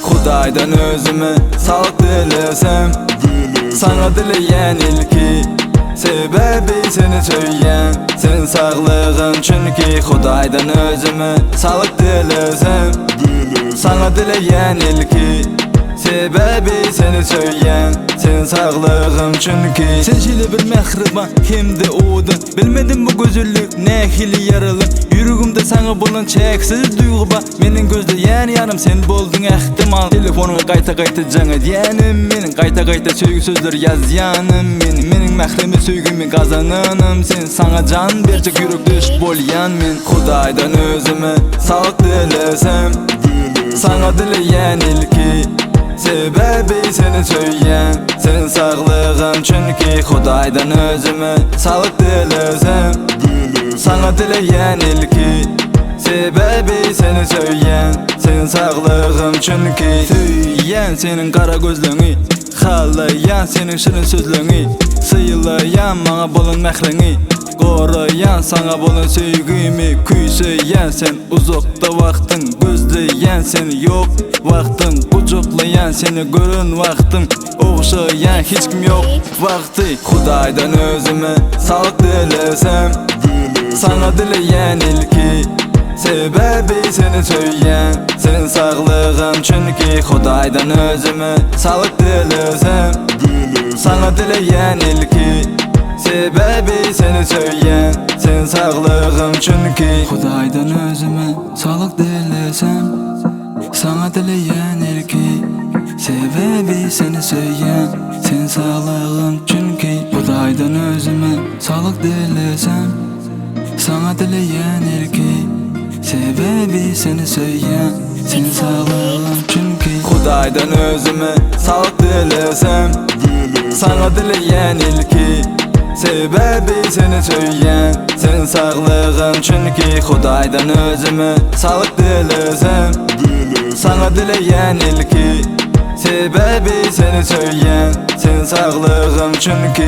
Xudaydan özümü sağlık dilesem, sana dileyen ilki sebebi seni söyleyen senin sağlığın, çünkü Xudaydan özümü sağlık dilesem, sana dileyen ilki sebebi seni söyleyen senin sağlığın, çünkü sen şili bir mehriban kimdi oğdun, bilmedim bu gözüllük ne hili yaralı yüreğimde sana bulan çeksiz duygu ba, menin gözleyen yanım sen boldun ehtimal, telefonuna qayta jana diyenim menin qayta söygü sözler yaz yanım menin mehremi söygümü kazananım sen, sana can bercek yürek düş bolyan men Xudaydan özümü sağlık dilesem, sana dileyen ilki sebebi seni söyleyen senin sağlığın, çünkü Xudaydan özümü sağlık dilesem, sana dileyen ilki sebebi seni söyleyen senin sağlığın, çünkü söyleyen senin kara gözlüğünü, xalayan senin şirin sözlüğünü, sıyılayan bana bolun mehrini, koruyan sana bolun söygümü, küyseyen sen uzakta vaxtın, gözleyen sen yok vaxtın, kucuklayan seni görün vaxtın, oğşayan hiç kim yok vaxtı. Xudaydan özümü sağlık dilesem, sana dileyen ilki sebebi seni söyleyen senin sağlığın, çünkü Xudaydan özümü sağlık dilesem, sana dileyen ilki sebebi seni söyleyen senin sağlığın, çünkü Xudaydan özümü sağlık dilesem, sana dileyen ilki sebebi seni söyleyen senin sağlığın, çünkü Xudaydan özümü sağlık dilesem, sana dileyen ilki sebebi seni söyleyen senin sağlığın, çünkü Xudaydan özümü sağlık dilesem, sana dileyen ilki sebebi seni söyleyen senin sağlığın, çünkü Xudaydan özümü sağlık dilesem, sana dileyen ilki sebebi seni söyleyen senin sağlığın, çünkü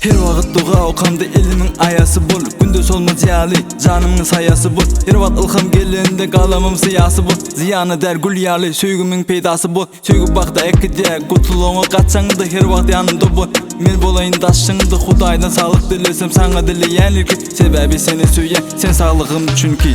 her vaqt dua oqanda elimin ayası bol, gündüz olmaz yali canımın sayası bol, her vaqt ilham gelende qalamım siyası bol, ziyanı der gül yali söygümün peydası bol, söygü baxda ekide kutuluğuna qaçsаңda her vaqt yanımda bol, men bolayın daşşыңda Xudaydan sağlık dilesem, sana dileyen ilki sebebi seni söyleyen sen sağlığım, çünkü